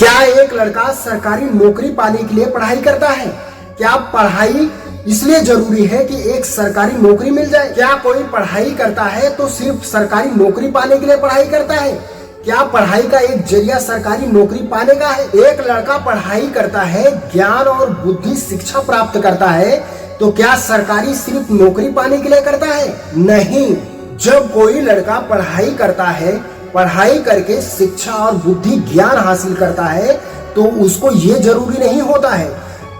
क्या एक लड़का सरकारी नौकरी पाने के लिए पढ़ाई करता है? क्या पढ़ाई इसलिए जरूरी है कि एक सरकारी नौकरी मिल जाए? क्या कोई पढ़ाई करता है तो सिर्फ सरकारी नौकरी पाने के लिए पढ़ाई करता है? क्या पढ़ाई का एक जरिया सरकारी नौकरी पाने का है? एक लड़का पढ़ाई करता है, ज्ञान और बुद्धि शिक्षा प्राप्त करता है, तो क्या सरकारी सिर्फ नौकरी पाने के लिए करता है? नहीं। जब कोई लड़का पढ़ाई करता है, पढ़ाई करके शिक्षा और बुद्धि ज्ञान हासिल करता है, तो उसको ये जरूरी नहीं होता है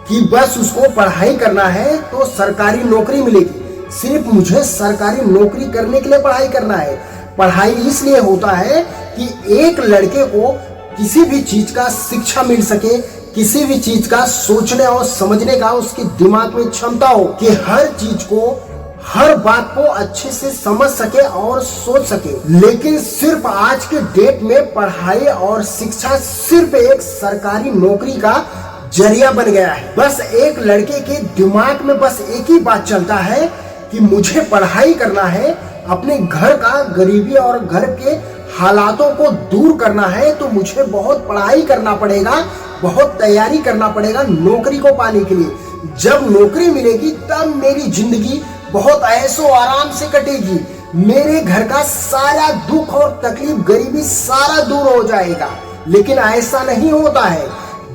कि बस उसको पढ़ाई करना है तो सरकारी नौकरी मिलेगी। सिर्फ मुझे सरकारी नौकरी करने के लिए पढ़ाई करना है। पढ़ाई इसलिए होता है कि एक लड़के को किसी भी चीज का शिक्षा मिल सके, किसी भी चीज का सोचने और समझने का उसके दिमाग में क्षमता हो कि हर चीज को, हर बात को अच्छे से समझ सके और सोच सके। लेकिन सिर्फ आज के डेट में पढ़ाई और शिक्षा सिर्फ एक सरकारी नौकरी का जरिया बन गया है। बस एक लड़के के दिमाग में बस एक ही बात चलता है कि मुझे पढ़ाई करना है, अपने घर का गरीबी और घर के हालातों को दूर करना है, तो मुझे बहुत पढ़ाई करना पड़ेगा, बहुत तैयारी करना पड़ेगा नौकरी को पाने के लिए। जब नौकरी मिलेगी तब मेरी जिंदगी बहुत ऐशो आराम से कटेगी, मेरे घर का सारा दुख और तकलीफ, गरीबी सारा दूर हो जाएगा। लेकिन ऐसा नहीं होता है।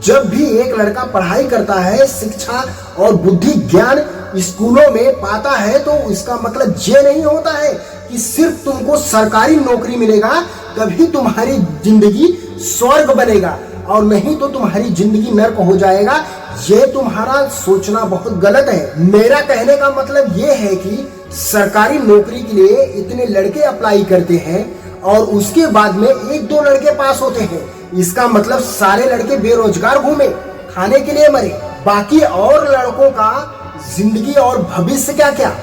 जब भी एक लड़का पढ़ाई करता है, शिक्षा और बुद्धि ज्ञान स्कूलों में पाता है, तो इसका मतलब ये नहीं होता है कि सिर्फ तुमको सरकारी नौकरी मिलेगा तभी तुम्हारी जिंदगी स्वर्ग बनेगा, और नहीं तो तुम्हारी जिंदगी नर्क हो जाएगा। ये तुम्हारा सोचना बहुत गलत है। मेरा कहने का मतलब ये है कि सरकारी नौकरी के लिए इतने लड़के अप्लाई करते हैं और उसके बाद में एक दो लड़के पास होते हैं, इसका मतलब सारे लड़के बेरोजगार घूमे, खाने के लिए मरे। बाकी और लड़कों का जिंदगी और भविष्य क्या क्या,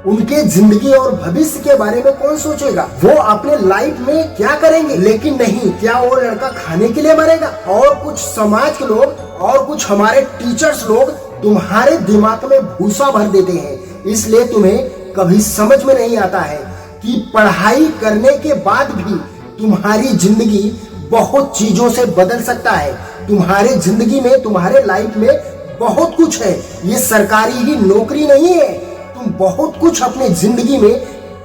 उनके जिंदगी और भविष्य के बारे में कौन सोचेगा? वो अपने लाइफ में क्या करेंगे? लेकिन नहीं, क्या वो लड़का खाने के लिए मरेगा? और कुछ समाज के लोग और कुछ हमारे टीचर्स लोग तुम्हारे दिमाग में भूसा भर देते हैं, इसलिए तुम्हें कभी समझ में नहीं आता है कि पढ़ाई करने के बाद भी तुम्हारी जिंदगी बहुत चीजों से बदल सकता है। तुम्हारे जिंदगी में, तुम्हारे लाइफ में बहुत कुछ है। ये सरकारी ही नौकरी नहीं है, तुम बहुत कुछ अपने जिंदगी में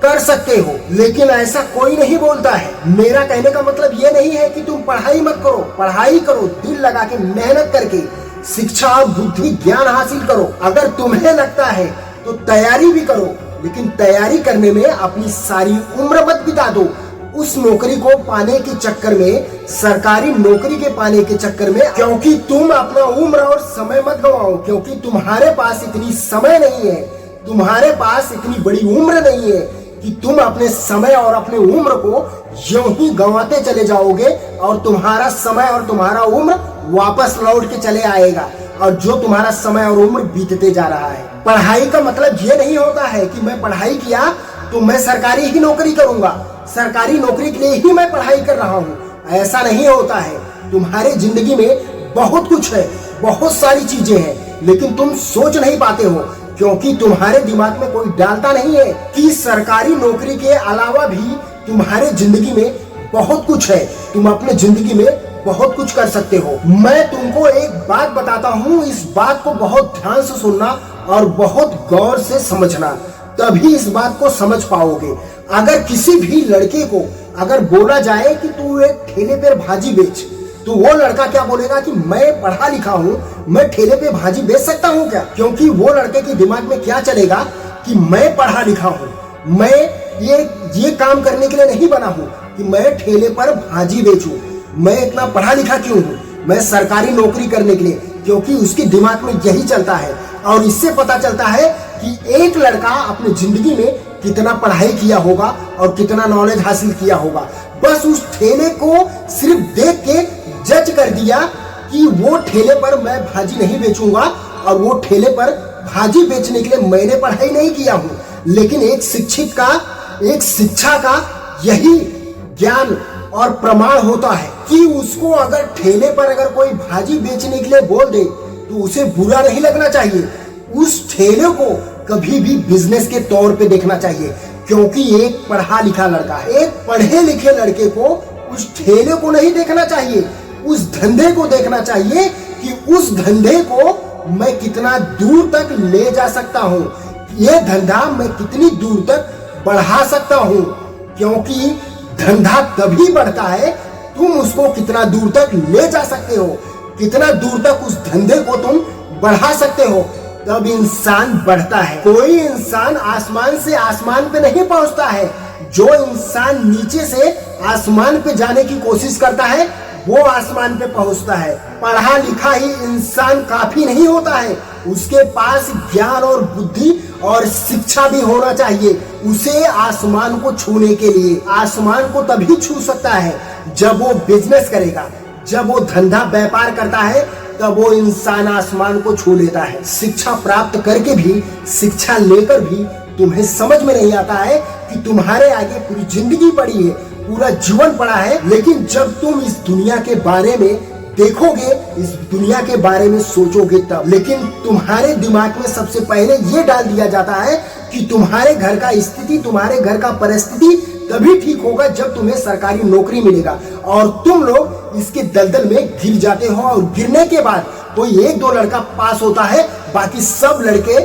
कर सकते हो। लेकिन ऐसा कोई नहीं बोलता है। मेरा कहने का मतलब ये नहीं है कि तुम पढ़ाई मत करो, पढ़ाई करो, दिल लगा के मेहनत करके शिक्षा और बुद्धि ज्ञान हासिल करो। अगर तुम्हें लगता है तो तैयारी भी करो, लेकिन तैयारी करने में अपनी सारी उम्र मत बिता दो। उस नौकरी को पाने के चक्कर में, सरकारी नौकरी के पाने के चक्कर में, क्योंकि तुम अपना उम्र और समय मत गवाओ, क्योंकि तुम्हारे पास इतनी समय नहीं है, तुम्हारे पास इतनी बड़ी उम्र नहीं है कि तुम अपने समय और अपने उम्र को यूं ही गंवाते चले जाओगे और तुम्हारा समय और तुम्हारा उम्र वापस लौट के चले आएगा, और जो तुम्हारा समय और उम्र बीतते जा रहा है। पढ़ाई का मतलब ये नहीं होता है कि मैं पढ़ाई किया तो मैं सरकारी ही नौकरी करूंगा, सरकारी नौकरी के लिए ही मैं पढ़ाई कर रहा हूँ, ऐसा नहीं होता है। तुम्हारे जिंदगी में बहुत कुछ है, बहुत सारी चीजें हैं, लेकिन तुम सोच नहीं पाते हो क्योंकि तुम्हारे दिमाग में कोई डालता नहीं है कि सरकारी नौकरी के अलावा भी तुम्हारे जिंदगी में बहुत कुछ है, तुम अपने जिंदगी में बहुत कुछ कर सकते हो। मैं तुमको एक बात बताता हूँ, इस बात को बहुत ध्यान से सुनना और बहुत गौर से समझना, तभी इस बात को समझ पाओगे। अगर किसी भी लड़के को अगर बोला जाए कि तू एक ठेले पर भाजी बेच, तो वो लड़का क्या बोलेगा कि मैं पढ़ा लिखा हूँ, मैं ठेले पे भाजी बेच सकता हूँ क्या? क्योंकि वो लड़के के दिमाग में क्या चलेगा कि मैं पढ़ा लिखा हूँ, मैं ये काम करने के लिए नहीं बना हूँ कि मैं ठेले पर भाजी बेचूं। मैं इतना पढ़ा लिखा क्यों हूँ? मैं सरकारी नौकरी करने के लिए, क्योंकि उसके दिमाग में यही चलता है। और इससे पता चलता है कि एक लड़का अपनी जिंदगी में कितना पढ़ाई किया होगा और कितना नॉलेज हासिल किया होगा। बस उस ठेले को सिर्फ देख के जज कर दिया कि वो ठेले पर मैं भाजी नहीं बेचूंगा, और वो ठेले पर भाजी बेचने के लिए मैंने पढ़ाई नहीं किया हूँ। लेकिन एक शिक्षित का, एक शिक्षा का यही ज्ञान और प्रमाण होता है कि उसको अगर ठेले पर अगर कोई भाजी बेचने के लिए बोल दे तो उसे बुरा नहीं लगना चाहिए। उस ठेले को कभी भी बिजनेस के तौर पे देखना चाहिए, क्योंकि एक पढ़ा लिखा लड़का, एक पढ़े लिखे लड़के को उस ठेले को नहीं देखना चाहिए उस धंधे को देखना चाहिए कि उस धंधे को मैं कितना दूर तक ले जा सकता हूँ, ये धंधा मैं कितनी दूर तक बढ़ा सकता हूँ। क्योंकि धंधा तभी बढ़ता है तुम उसको कितना दूर तक ले जा सकते हो, कितना दूर तक उस धंधे को तुम बढ़ा सकते हो, तब इंसान बढ़ता है। कोई इंसान आसमान से आसमान पे नहीं पहुंचता है। जो इंसान नीचे से आसमान पे जाने की कोशिश करता है वो आसमान पे पहुंचता है। पढ़ा लिखा ही इंसान काफी नहीं होता है, उसके पास ज्ञान और बुद्धि और शिक्षा भी होना चाहिए उसे आसमान को छूने के लिए। आसमान को तभी छू सकता है जब वो बिजनेस करेगा, जब वो धंधा व्यापार करता है, तब वो इंसान आसमान को छू लेता है। शिक्षा प्राप्त करके भी, शिक्षा लेकर भी तुम्हें समझ में नहीं आता है कि तुम्हारे आगे पूरी जिंदगी पड़ी है, पूरा जीवन पड़ा है। लेकिन जब तुम इस दुनिया के बारे में देखोगे, इस दुनिया के बारे में सोचोगे तब। लेकिन तुम्हारे दिमाग में सबसे पहले ये डाल दिया जाता है कि तुम्हारे घर का स्थिति, तुम्हारे घर का परिस्थिति तभी ठीक होगा जब तुम्हें सरकारी नौकरी मिलेगा, और तुम लोग इसके दलदल में गिर जाते हो। और गिरने के बाद कोई एक दो लड़का पास होता है, बाकी सब लड़के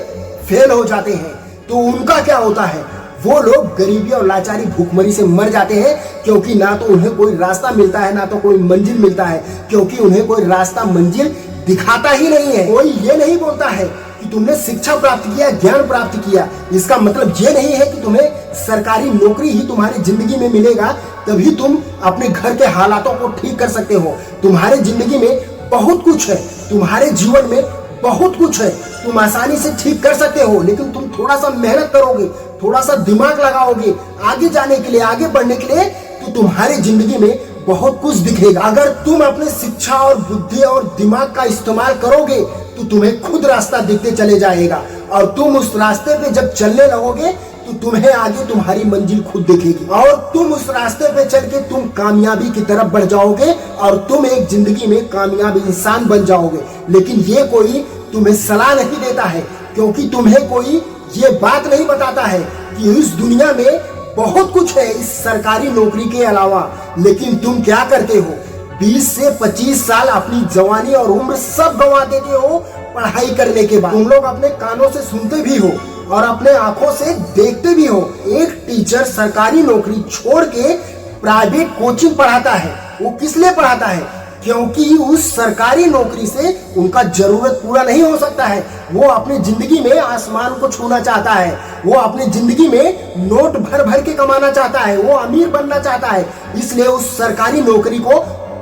फेल हो जाते हैं। तो उनका क्या होता है, वो लोग गरीबी और लाचारी भूखमरी से मर जाते हैं, क्योंकि ना तो उन्हें कोई रास्ता मिलता है, ना तो कोई मंजिल मिलता है, क्योंकि उन्हें कोई रास्ता मंजिल दिखाता ही नहीं है। कोई ये नहीं बोलता है कि तुमने शिक्षा प्राप्त किया, ज्ञान प्राप्त किया, इसका मतलब ये नहीं है कि तुम्हें सरकारी नौकरी ही तुम्हारी जिंदगी में मिलेगा तभी तुम अपने घर के हालातों को ठीक कर सकते हो। तुम्हारे जिंदगी में बहुत कुछ है, तुम्हारे जीवन में बहुत कुछ है, तुम आसानी से ठीक कर सकते हो। लेकिन तुम थोड़ा सा मेहनत करोगे, थोड़ा सा दिमाग लगाओगे आगे जाने के लिए, आगे बढ़ने के लिए, तो तुम्हारी जिंदगी में बहुत कुछ दिखेगा। अगर तुम अपने शिक्षा और बुद्धि और दिमाग का इस्तेमाल करोगे तो तुम्हें खुद रास्ता दिखते चले जाएगा, और तुम उस रास्ते पे जब चलने लगोगे तो तुम्हें आगे तुम्हारी मंजिल खुद दिखेगी, और तुम उस रास्ते पे चल के तुम कामयाबी की तरफ बढ़ जाओगे, और तुम एक जिंदगी में कामयाब इंसान बन जाओगे। लेकिन ये कोई तुम्हें सलाह नहीं देता है, क्योंकि तुम्हें कोई ये बात नहीं बताता है कि इस दुनिया में बहुत कुछ है इस सरकारी नौकरी के अलावा। लेकिन तुम क्या करते हो, 20 से 25 साल अपनी जवानी और उम्र सब गंवा देते हो पढ़ाई करने के बाद। तुम लोग अपने कानों से सुनते भी हो और अपने आंखों से देखते भी हो। एक टीचर सरकारी नौकरी छोड़ के प्राइवेट कोचिंग पढ़ाता है, वो किस लिए पढ़ाता है, क्योंकि उस सरकारी नौकरी से उनका जरूरत पूरा नहीं हो सकता है। वो अपनी जिंदगी में आसमान को छूना चाहता है, वो अपनी जिंदगी में नोट भर भर के कमाना चाहता है, वो अमीर बनना चाहता है, इसलिए उस सरकारी नौकरी को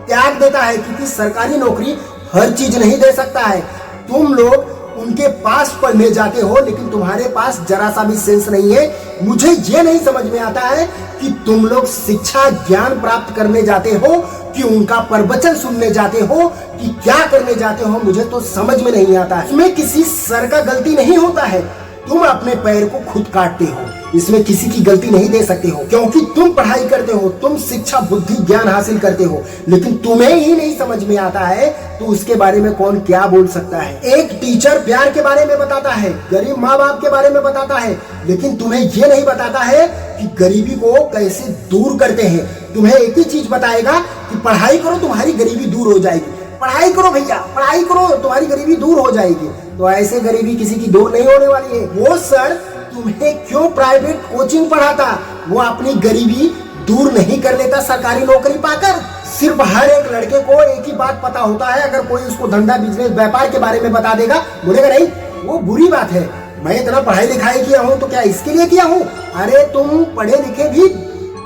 त्याग देता है, क्योंकि सरकारी नौकरी हर चीज नहीं दे सकता है। तुम लोग उनके पास पढ़ने जाते हो, लेकिन तुम्हारे पास जरा सा भी सेंस नहीं है। मुझे ये नहीं समझ में आता है कि तुम लोग शिक्षा ज्ञान प्राप्त करने जाते हो कि उनका प्रवचन सुनने जाते हो कि क्या करने जाते हो, मुझे तो समझ में नहीं आता है। इसमें किसी सर का गलती नहीं होता है, तुम अपने पैर को खुद काटते हो, इसमें किसी की गलती नहीं दे सकते हो, क्योंकि तुम पढ़ाई करते हो, तुम शिक्षा बुद्धि ज्ञान हासिल करते हो, लेकिन तुम्हें ही नहीं समझ में आता है तो उसके बारे में कौन क्या बोल सकता है। एक टीचर प्यार के बारे में बताता है, गरीब माँ बाप के बारे में बताता है, लेकिन तुम्हें ये नहीं बताता है कि गरीबी को कैसे दूर करते हैं। तुम्हें एक ही चीज बताएगा कि पढ़ाई करो तुम्हारी गरीबी दूर हो जाएगी, पढ़ाई करो भैया, पढ़ाई करो तुम्हारी गरीबी दूर हो जाएगी। तो ऐसे गरीबी किसी की दूर नहीं होने वाली है। वो सर तुम्हें क्यों प्राइवेट कोचिंग पढ़ाता, वो अपनी गरीबी दूर नहीं कर लेता सरकारी नौकरी पाकर। सिर्फ हर एक लड़के को एक ही बात पता होता है, अगर कोई उसको धंधा बिजनेस व्यापार के बारे में बता देगा, बोलेगा नहीं वो बुरी बात है, मैं इतना पढ़ाई लिखाई किया हूँ तो क्या इसके लिए किया हूँ। अरे तुम पढ़े लिखे भी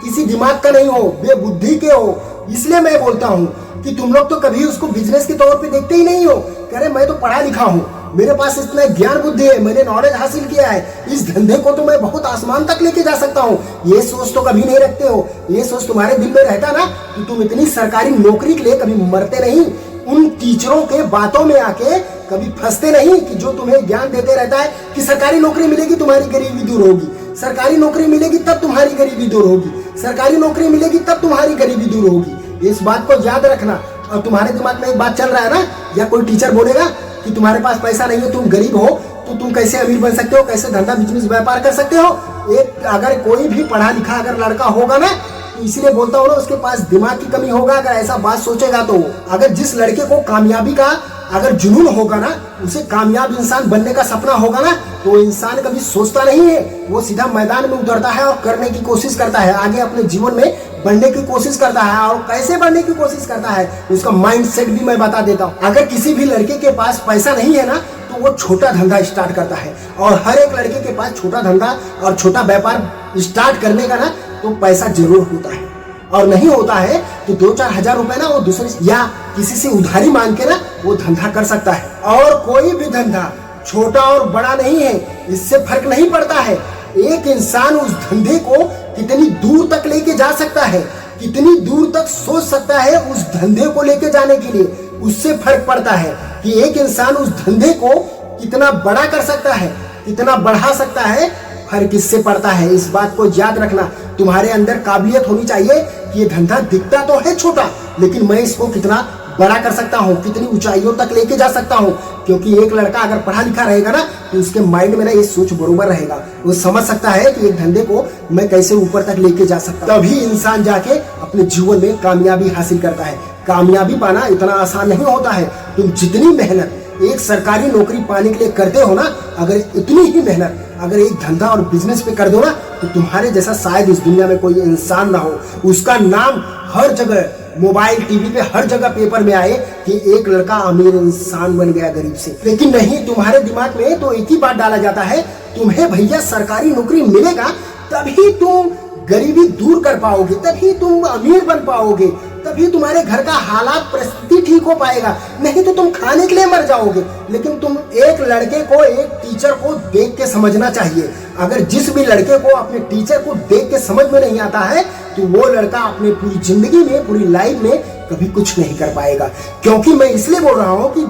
किसी दिमाग का नहीं हो, बेबुद्धि के हो। इसलिए मैं बोलता हूँ कि तुम लोग तो कभी उसको बिजनेस के तौर पे देखते ही नहीं हो। कह रहे मैं तो पढ़ा लिखा हूँ, मेरे पास इतना ज्ञान बुद्धि है, मैंने नॉलेज हासिल किया है, इस धंधे को तो मैं बहुत आसमान तक लेके जा सकता हूँ। ये सोच तो कभी नहीं रखते हो। ये सोच तुम्हारे दिल में रहता ना कि तुम इतनी सरकारी नौकरी के लिए कभी मरते नहीं, उन टीचरों के बातों में आके कभी फंसते नहीं कि जो तुम्हें ज्ञान देते रहता है कि सरकारी नौकरी मिलेगी तुम्हारी गरीबी दूर होगी, सरकारी नौकरी मिलेगी तब तुम्हारी गरीबी दूर होगी, सरकारी नौकरी मिलेगी तब तुम्हारी गरीबी दूर होगी। इस बात को याद रखना। और तुम्हारे दिमाग में एक बात चल रहा है ना, या कोई टीचर बोलेगा कि तुम्हारे पास पैसा नहीं है, तुम गरीब हो, तो तुम कैसे अमीर बन सकते हो, कैसे धंधा बिजनेस व्यापार कर सकते हो। एक अगर कोई भी पढ़ा लिखा अगर लड़का होगा ना तो इसलिए बोलता हूँ ना, उसके पास दिमाग की कमी होगा अगर ऐसा बात सोचेगा तो। अगर जिस लड़के को कामयाबी का अगर जुनून होगा ना, उसे कामयाब इंसान बनने का सपना होगा ना, तो इंसान कभी सोचता नहीं है, वो सीधा मैदान में उतरता है और करने की कोशिश करता है, आगे अपने जीवन में बढ़ने की कोशिश करता है। और कैसे बढ़ने की कोशिश करता है उसका माइंड सेट भी मैं बता देता हूँ। अगर किसी भी लड़के के पास पैसा नहीं है ना, तो वो छोटा धंधा स्टार्ट करता है। और हर एक लड़के के पास छोटा धंधा और छोटा व्यापार स्टार्ट करने का ना तो पैसा जरूर होता है, और नहीं होता है तो 2-4 हजार रुपए ना वो दूसरे या किसी से उधारी मांग के ना वो धंधा कर सकता है। और कोई भी धंधा छोटा और बड़ा नहीं है, इससे फर्क नहीं पड़ता है। एक इंसान उस धंधे को कितनी दूर तक लेके जा सकता है, कितनी दूर तक सोच सकता है उस धंधे को लेके जाने के लिए, उससे फर्क पड़ता है कि एक इंसान उस धंधे को कितना बड़ा कर सकता है, कितना बढ़ा सकता है। फर्क किससे पड़ता है, इस बात को याद रखना। तुम्हारे अंदर काबिलियत होनी चाहिए कि ये धंधा दिखता तो है छोटा, लेकिन मैं इसको कितना बड़ा कर सकता हूँ, कितनी ऊंचाइयों तक लेके जा सकता हूँ। क्योंकि एक लड़का अगर पढ़ा लिखा रहेगा ना, तो उसके माइंड में ना ये सोच बरोबर रहेगा, वो समझ सकता है कि एक धंधे को मैं कैसे ऊपर तक लेके जा सकता हूँ। तभी इंसान जाके अपने जीवन में कामयाबी हासिल करता है। कामयाबी पाना इतना आसान नहीं होता है। तुम जितनी मेहनत एक सरकारी नौकरी पाने के लिए करते हो ना, अगर इतनी ही मेहनत अगर एक धंधा और बिजनेस पे कर दो ना, तो तुम्हारे जैसा शायद इस दुनिया में कोई इंसान ना हो। उसका नाम हर जगह, मोबाइल, टीवी पे, हर जगह पेपर में आए कि एक लड़का अमीर इंसान बन गया गरीब से। लेकिन नहीं, तुम्हारे दिमाग में तो एक ही बात डाला जाता है, तुम्हें भैया सरकारी नौकरी मिलेगा तभी तुम गरीबी दूर कर पाओगे, तभी तुम अमीर बन पाओगे, तभी तुम्हारे घर का हालात परिस्थिति ठीक हो पाएगा, नहीं तो तुम खाने के लिए मर जाओगे। लेकिन तुम एक लड़के को, एक टीचर को देख के समझना चाहिए। अगर जिस भी लड़के को अपने टीचर को देख के समझ में नहीं आता है, तो वो लड़का अपनी पूरी जिंदगी में, पूरी लाइफ में कभी कुछ नहीं कर पाएगा। क्योंकि मैं इसलिए बोल रहा हूँ कि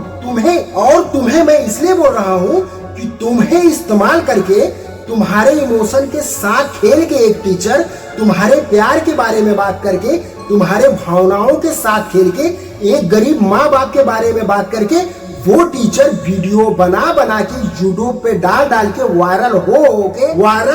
तुम्हें मैं इसलिए बोल रहा हूँ कि तुम्हें इस्तेमाल करके, तुम्हारे इमोशन के साथ खेल के एक टीचर, तुम्हारे प्यार के बारे में बात करके, तुम्हारे भावनाओं के साथ खेल के, एक गरीब माँ बाप के बारे में बात करके, वो टीचर वीडियो बना बना के यूट्यूब पे डाल डाल के वायरल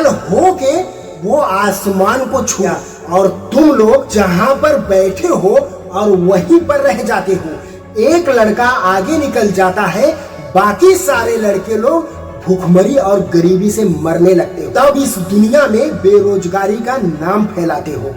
हो के वो आसमान को छुआ। और तुम लोग जहां पर बैठे हो और वहीं पर रह जाते हो। एक लड़का आगे निकल जाता है, बाकी सारे लड़के लोग भूखमरी और गरीबी से मरने लगते हो। तब इस दुनिया में बेरोजगारी का नाम फैलाते हो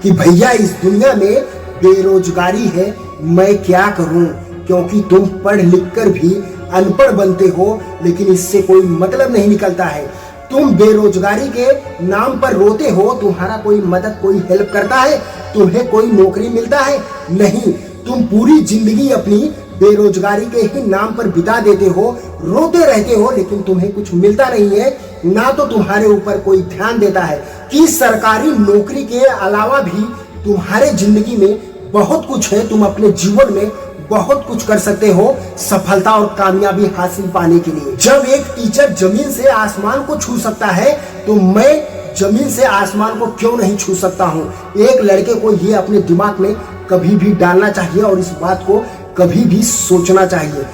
कि भैया इस दुनिया में बेरोजगारी है, मैं क्या करूं। क्योंकि तुम पढ़ लिख कर भी अनपढ़ बनते हो, लेकिन इससे कोई मतलब नहीं निकलता है। तुम बेरोजगारी के नाम पर रोते हो, तुम्हारा कोई मदद, कोई हेल्प करता है, तुम्हें कोई नौकरी मिलता है? नहीं, तुम पूरी जिंदगी अपनी बेरोजगारी के ही नाम पर बिता देते हो, रोते रहते हो, लेकिन तुम्हें कुछ मिलता नहीं है। ना तो तुम्हारे ऊपर कोई ध्यान देता है कि सरकारी नौकरी के अलावा भी तुम्हारे जिंदगी में बहुत कुछ है, तुम अपने जीवन में बहुत कुछ कर सकते हो सफलता और कामयाबी हासिल पाने के लिए। जब एक टीचर जमीन से आसमान को छू सकता है, तो मैं जमीन से आसमान को क्यों नहीं छू सकता हूँ। एक लड़के को ये अपने दिमाग में कभी भी डालना चाहिए और इस बात को कभी भी सोचना चाहिए।